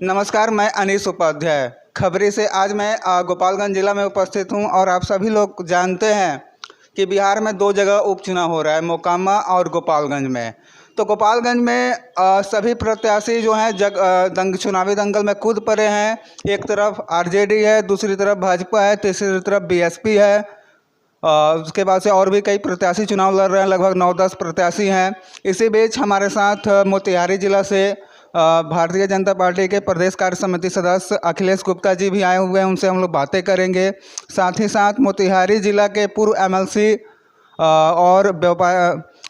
नमस्कार, मैं अनीश उपाध्याय। खबरी से आज मैं गोपालगंज जिला में उपस्थित हूं और आप सभी लोग जानते हैं कि बिहार में दो जगह उपचुनाव हो रहा है, मोकामा और गोपालगंज में। तो गोपालगंज में सभी प्रत्याशी जो हैं चुनावी दंगल में कूद पड़े हैं। एक तरफ आरजेडी है, दूसरी तरफ भाजपा है, तीसरी तरफ बीएसपी है। उसके बाद से और भी कई प्रत्याशी चुनाव लड़ रहे हैं, लगभग 9-10 प्रत्याशी हैं। इसी बीच हमारे साथ मोतिहारी जिला से भारतीय जनता पार्टी के प्रदेश कार्य समिति सदस्य अखिलेश गुप्ता जी भी आए हुए हैं, उनसे हम लोग बातें करेंगे। साथ ही साथ मोतिहारी जिला के पूर्व एमएलसी और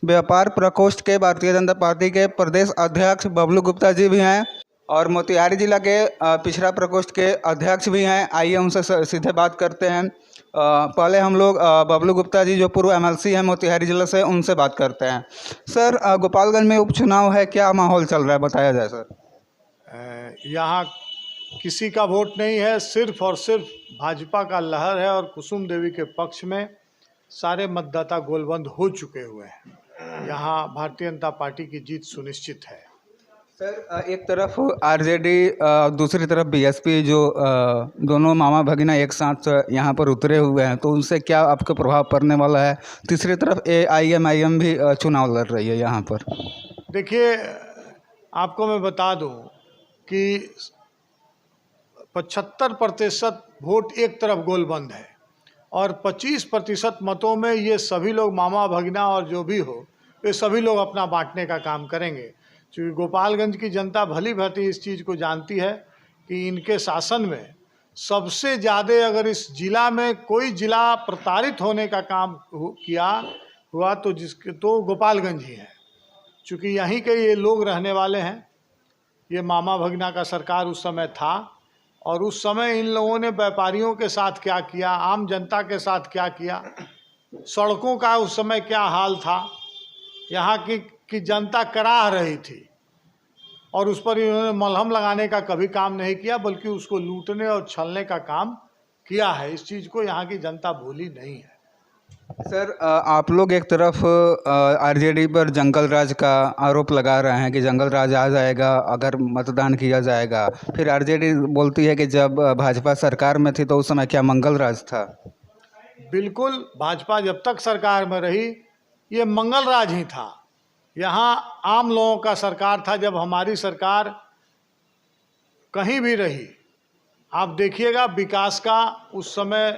व्यापार प्रकोष्ठ के भारतीय जनता पार्टी के प्रदेश अध्यक्ष बबलू गुप्ता जी भी हैं और मोतिहारी जिला के पिछड़ा प्रकोष्ठ के अध्यक्ष भी हैं। आइए उनसे सीधे बात करते हैं। पहले हम लोग बबलू गुप्ता जी जो पूर्व एमएलसी हैं मोतिहारी जिला से, उनसे बात करते हैं। सर, गोपालगंज में उपचुनाव है, क्या माहौल चल रहा है, बताया जाए सर। यहाँ किसी का वोट नहीं है, सिर्फ और सिर्फ भाजपा का लहर है और कुसुम देवी के पक्ष में सारे मतदाता गोलबंद हो चुके हुए हैं। यहाँ भारतीय जनता पार्टी की जीत सुनिश्चित है। सर, एक तरफ आरजेडी, दूसरी तरफ बीएसपी, जो दोनों मामा भगिना एक साथ यहाँ पर उतरे हुए हैं, तो उनसे क्या आपका प्रभाव पड़ने वाला है? तीसरी तरफ एआईएमआईएम भी चुनाव लड़ रही है यहाँ पर। देखिए, आपको मैं बता दूं कि 75% वोट एक तरफ गोलबंद है और 25% मतों में ये सभी लोग मामा भगिना और जो भी हो, ये सभी लोग अपना बांटने का काम करेंगे। क्योंकि गोपालगंज की जनता भली भांति इस चीज़ को जानती है कि इनके शासन में सबसे ज़्यादा अगर इस जिला में कोई जिला प्रताड़ित होने का काम हुआ तो गोपालगंज ही है। चूँकि यहीं के ये लोग रहने वाले हैं, ये मामा भगिना का सरकार उस समय था और उस समय इन लोगों ने व्यापारियों के साथ क्या किया, आम जनता के साथ क्या किया, सड़कों का उस समय क्या हाल था, यहाँ की जनता कराह रही थी और उस पर इन्होंने मलहम लगाने का कभी काम नहीं किया, बल्कि उसको लूटने और छलने का काम किया है। इस चीज़ को यहाँ की जनता भूली नहीं है। सर, आप लोग एक तरफ आरजेडी पर जंगल राज का आरोप लगा रहे हैं कि जंगल राज आ जाएगा अगर मतदान किया जाएगा। फिर आरजेडी बोलती है कि जब भाजपा सरकार में थी तो उस समय क्या मंगल राज था? बिल्कुल, भाजपा जब तक सरकार में रही ये मंगल राज ही था। यहाँ आम लोगों का सरकार था। जब हमारी सरकार कहीं भी रही, आप देखिएगा विकास का उस समय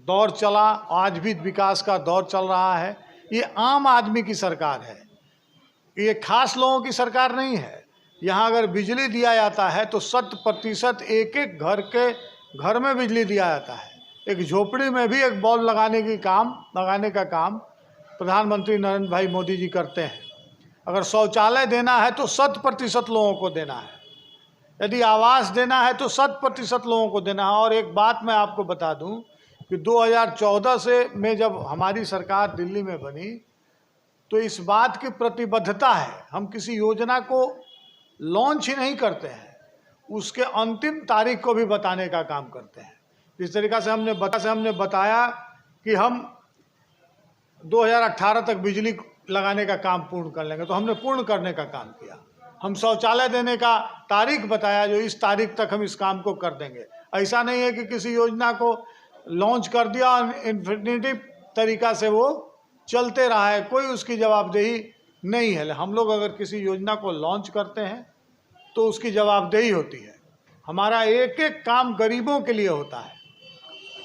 दौर चला, आज भी विकास का दौर चल रहा है। ये आम आदमी की सरकार है, ये खास लोगों की सरकार नहीं है। यहाँ अगर बिजली दिया जाता है तो 100% एक घर में बिजली दिया जाता है। एक झोपड़ी में भी एक बल्ब लगाने का काम प्रधानमंत्री नरेंद्र भाई मोदी जी करते हैं। अगर शौचालय देना है तो 100% लोगों को देना है। यदि आवास देना है तो 100% लोगों को देना है। और एक बात मैं आपको बता दूं कि 2014 में जब हमारी सरकार दिल्ली में बनी तो इस बात की प्रतिबद्धता है, हम किसी योजना को लॉन्च ही नहीं करते हैं, उसके अंतिम तारीख को भी बताने का काम करते हैं। जिस तरीक़ा से हमने बताया कि हम 2018 तक बिजली लगाने का काम पूर्ण कर लेंगे, तो हमने पूर्ण करने का काम किया। हम शौचालय देने का तारीख बताया, जो इस तारीख तक हम इस काम को कर देंगे। ऐसा नहीं है कि किसी योजना को लॉन्च कर दिया और इन्फिनिटी तरीक़ा से वो चलते रहा है, कोई उसकी जवाबदेही नहीं है। हम लोग अगर किसी योजना को लॉन्च करते हैं तो उसकी जवाबदेही होती है। हमारा एक एक काम गरीबों के लिए होता है।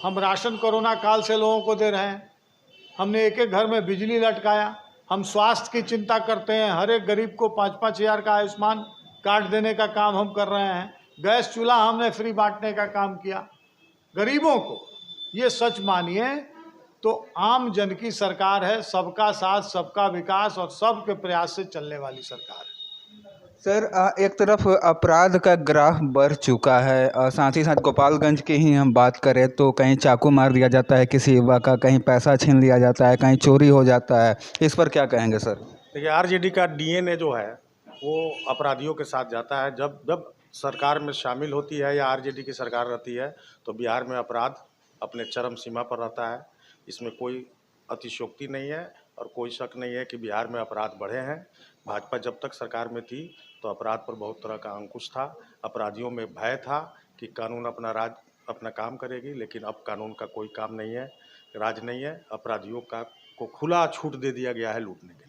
हम राशन कोरोना काल से लोगों को दे रहे हैं, हमने एक एक घर में बिजली लटकाया। हम स्वास्थ्य की चिंता करते हैं, हर एक गरीब को 5-5 हज़ार का आयुष्मान कार्ड देने का काम हम कर रहे हैं। गैस चूल्हा हमने फ्री बांटने का काम किया गरीबों को। ये सच मानिए तो आम जन की सरकार है, सबका साथ सबका विकास और सबके प्रयास से चलने वाली सरकार है। सर, एक तरफ अपराध का ग्राफ बढ़ चुका है, साथ ही साथ गोपालगंज की ही हम बात करें तो कहीं चाकू मार दिया जाता है किसी युवा का, कहीं पैसा छीन लिया जाता है, कहीं चोरी हो जाता है। इस पर क्या कहेंगे सर? देखिए, आरजेडी का डीएनए जो है वो अपराधियों के साथ जाता है। जब जब सरकार में शामिल होती है या आरजेडी की सरकार रहती है तो बिहार में अपराध अपने चरम सीमा पर रहता है। इसमें कोई अतिशयोक्ति नहीं है और कोई शक नहीं है कि बिहार में अपराध बढ़े हैं। भाजपा जब तक सरकार में थी तो अपराध पर बहुत तरह का अंकुश था, अपराधियों में भय था कि कानून अपना काम करेगी, लेकिन अब कानून का कोई काम नहीं है, राज नहीं है, अपराधियों को खुला छूट दे दिया गया है लूटने के लिए।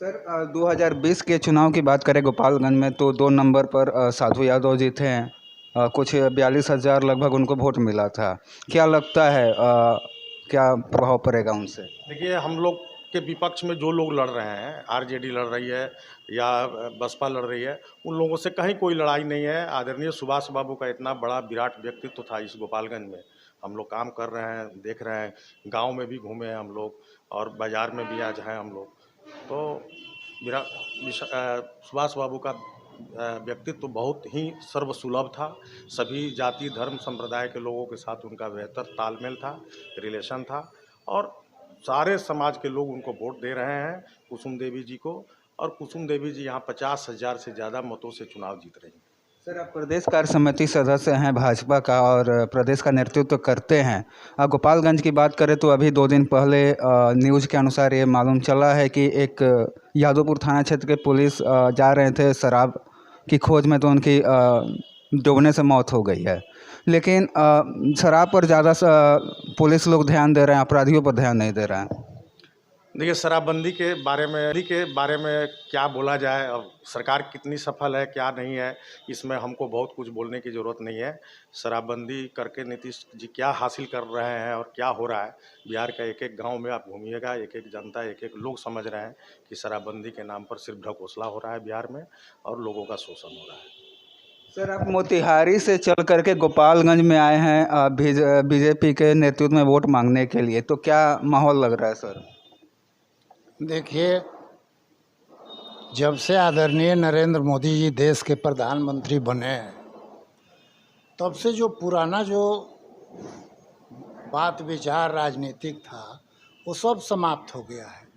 सर 2020 के चुनाव की बात करें गोपालगंज में तो 2 नंबर पर साधु यादव जीते हैं। कुछ 42,000 लगभग उनको वोट मिला था। क्या लगता है क्या प्रभाव पड़ेगा उनसे? देखिए, हम लोग के विपक्ष में जो लोग लड़ रहे हैं, आरजेडी लड़ रही है या बसपा लड़ रही है, उन लोगों से कहीं कोई लड़ाई नहीं है। आदरणीय सुभाष बाबू का इतना बड़ा विराट व्यक्तित्व था इस गोपालगंज में। हम लोग काम कर रहे हैं, देख रहे हैं, गांव में भी घूमे हैं हम लोग और बाज़ार में भी आज हैं हम लोग। तो सुभाष बाबू का व्यक्तित्व बहुत ही सर्वसुलभ था। सभी जाति धर्म संप्रदाय के लोगों के साथ उनका बेहतर तालमेल था, रिलेशन था और सारे समाज के लोग उनको वोट दे रहे हैं कुसुम देवी जी को। और कुसुम देवी जी यहाँ 50,000 से ज़्यादा मतों से चुनाव जीत रही हैं। सर आप प्रदेश कार्य समिति सदस्य हैं भाजपा का और प्रदेश का नेतृत्व करते हैं। गोपालगंज की बात करें तो अभी 2 दिन पहले न्यूज़ के अनुसार ये मालूम चला है कि एक यादवपुर थाना क्षेत्र के पुलिस जा रहे थे शराब की खोज में, तो उनकी डूबने से मौत हो गई है। लेकिन शराब पर ज़्यादा पुलिस लोग ध्यान दे रहे हैं, अपराधियों पर ध्यान नहीं दे रहे हैं। देखिए, शराबबंदी के बारे में क्या बोला जाए, अब सरकार कितनी सफल है क्या नहीं है, इसमें हमको बहुत कुछ बोलने की ज़रूरत नहीं है। शराबबंदी करके नीतीश जी क्या हासिल कर रहे हैं और क्या हो रहा है, बिहार का एक एक गांव में आप घूमिएगा, एक एक जनता, एक एक लोग समझ रहे हैं कि शराबबंदी के नाम पर सिर्फ ढकोसला हो रहा है बिहार में और लोगों का शोषण हो रहा है। सर आप मोतिहारी से चल करके गोपालगंज में आए हैं बीजेपी के नेतृत्व में वोट मांगने के लिए, तो क्या माहौल लग रहा है सर? देखिए, जब से आदरणीय नरेंद्र मोदी जी देश के प्रधानमंत्री बने हैं, तब से जो पुराना जो बात विचार राजनीतिक था वो सब समाप्त हो गया है।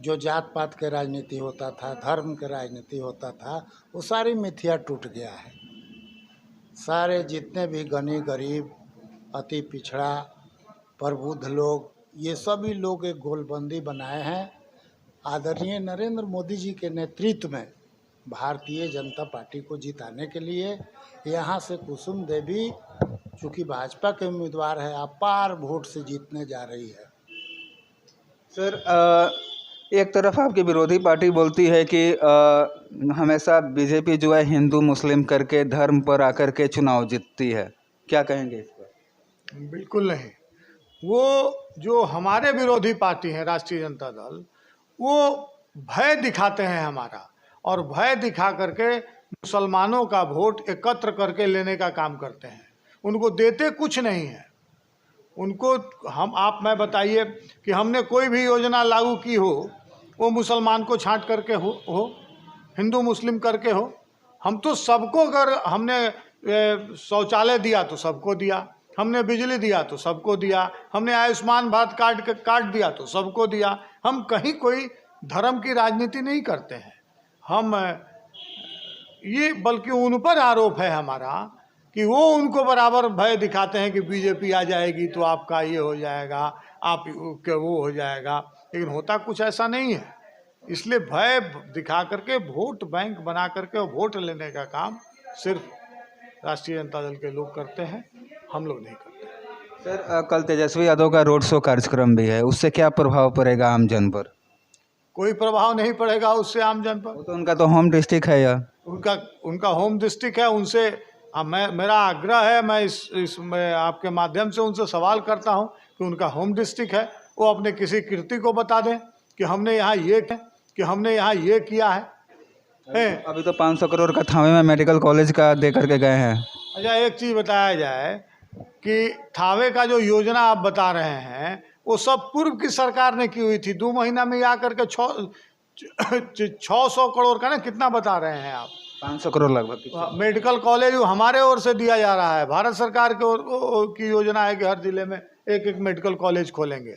जो जात पात के राजनीति होता था, धर्म के राजनीति होता था, वो सारी मिथ्या टूट गया है। सारे जितने भी गनी गरीब, अति पिछड़ा, प्रबुद्ध लोग, ये सभी लोग एक गोलबंदी बनाए हैं। आदरणीय नरेंद्र मोदी जी के नेतृत्व में भारतीय जनता पार्टी को जिताने के लिए यहाँ से कुसुम देवी, चूँकि भाजपा के उम्मीदवार है, अपार वोट से जीतने जा रही है। सर एक तरफ आपकी विरोधी पार्टी बोलती है कि हमेशा बीजेपी जो है हिंदू मुस्लिम करके धर्म पर आकर के चुनाव जीतती है, क्या कहेंगे इस पर? बिल्कुल नहीं। वो जो हमारे विरोधी पार्टी है राष्ट्रीय जनता दल, वो भय दिखाते हैं हमारा, और भय दिखा करके मुसलमानों का वोट एकत्र करके लेने का काम करते हैं। उनको देते कुछ नहीं है। उनको मैं बताइए कि हमने कोई भी योजना लागू की हो, वो मुसलमान को छांट करके हो, हिंदू मुस्लिम करके हो। हम तो सबको, अगर हमने शौचालय दिया तो सबको दिया, हमने बिजली दिया तो सबको दिया, हमने आयुष्मान भारत कार्ड दिया तो सबको दिया। हम कहीं कोई धर्म की राजनीति नहीं करते हैं। हम ये, बल्कि उन पर आरोप है हमारा कि वो उनको बराबर भय दिखाते हैं कि बीजेपी आ जाएगी तो आपका ये हो जाएगा, आप के वो हो जाएगा, लेकिन होता कुछ ऐसा नहीं है। इसलिए भय दिखा करके वोट बैंक बना करके वोट लेने का काम सिर्फ राष्ट्रीय जनता दल के लोग करते हैं, हम लोग नहीं करते। सर कल तेजस्वी यादव का रोड शो कार्यक्रम भी है, उससे क्या प्रभाव पड़ेगा आम जन पर? कोई प्रभाव नहीं पड़ेगा उससे आम जन पर। वो तो उनका तो होम डिस्ट्रिक्ट है यार। उनका होम डिस्ट्रिक्ट है। उनसे मेरा आग्रह है, मैं आपके माध्यम से उनसे सवाल करता हूं कि उनका होम डिस्ट्रिक्ट है, वो अपने किसी कृति को बता दें कि हमने यहाँ ये किया है। अभी तो 500 करोड़ का थावे में मेडिकल कॉलेज का दे करके गए हैं। अच्छा, एक चीज़ बताया जाए कि थावे का जो योजना आप बता रहे हैं वो सब पूर्व की सरकार ने की हुई थी। 2 महीना में आकर के 600 करोड़ का ना, कितना बता रहे हैं आप? 500 करोड़ लगभग। मेडिकल कॉलेज हमारे ओर से दिया जा रहा है। भारत सरकार की योजना है कि हर जिले में एक एक मेडिकल कॉलेज खोलेंगे।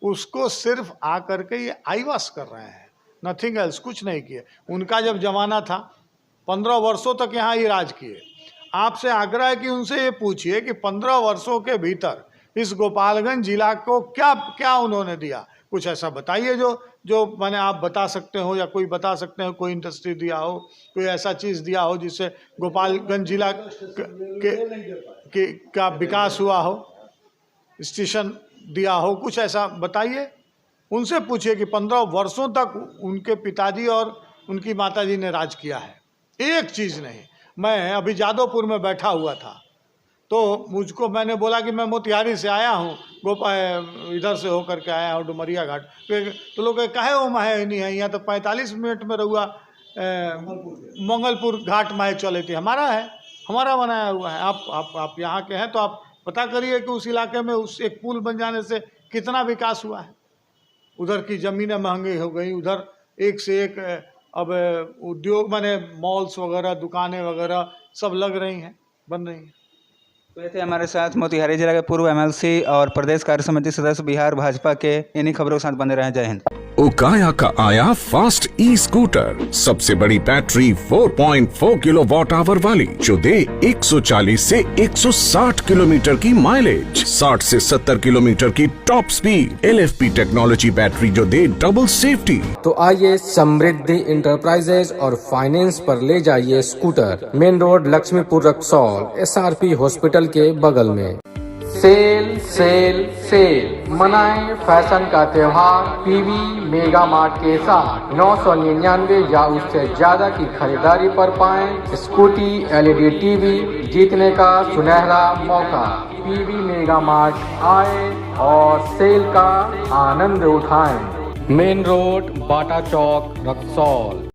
उसको सिर्फ आकर के ये आईवास कर रहे हैं, नथिंग एल्स, कुछ नहीं किए। उनका जब जमाना था 15 वर्षों तक यहाँ ये राज किए। आपसे आग्रह है कि उनसे ये पूछिए कि 15 वर्षों के भीतर इस गोपालगंज जिला को क्या क्या उन्होंने दिया। कुछ ऐसा बताइए जो मैंने आप बता सकते हो या कोई बता सकते हो, कोई इंडस्ट्री दिया हो, कोई ऐसा चीज़ दिया हो जिससे गोपालगंज जिला का विकास हुआ हो, स्टेशन दिया हो, कुछ ऐसा बताइए। उनसे पूछिए कि 15 वर्षों तक उनके पिताजी और उनकी माताजी ने राज किया है, एक चीज़ नहीं। मैं अभी जादवपुर में बैठा हुआ था तो मुझको मैंने बोला कि मैं मोतिहारी से आया हूँ, इधर से होकर के आया हूँ डुमरिया घाट। तो लोग कहे वो माहे नहीं है, यहाँ तो 45 मिनट में रहुआ मंगलपुर घाट माहे चले थे। हमारा है, हमारा बनाया हुआ है। आप यहाँ के हैं तो आप पता करिए कि उस इलाके में उस एक पुल बन जाने से कितना विकास हुआ है। उधर की ज़मीनें महंगी हो गई, उधर एक से एक अब उद्योग माने मॉल्स वगैरह, दुकानें वगैरह सब लग रही हैं, बन रही हैं। तो ये थे हमारे साथ मोतिहारी जिला के पूर्व एमएलसी और प्रदेश कार्य समिति सदस्य बिहार भाजपा के। इन्हीं खबरों के साथ बने रहें। जय हिंद। उकाया का आया फास्ट ई स्कूटर, सबसे बड़ी बैटरी 4.4 किलोवाट आवर वाली, जो दे 140 से 160 किलोमीटर की माइलेज, 60 से 70 किलोमीटर की top speed, LFP technology battery जो दे डबल सेफ्टी। तो आइए समृद्धि इंटरप्राइजेज और फाइनेंस पर ले जाइए scooter. Main road Laxmipur Raxaul, SRP hospital के बगल में। सेल सेल सेल मनाएं फैशन का त्योहार PV मेगा मार्ट के साथ। 999 या उससे ज्यादा की खरीदारी पर पाएं स्कूटी, LED TV जीतने का सुनहरा मौका। PV मेगा मार्ट आए और सेल का आनंद उठाएं। मेन रोड बाटा चौक रक्सौल।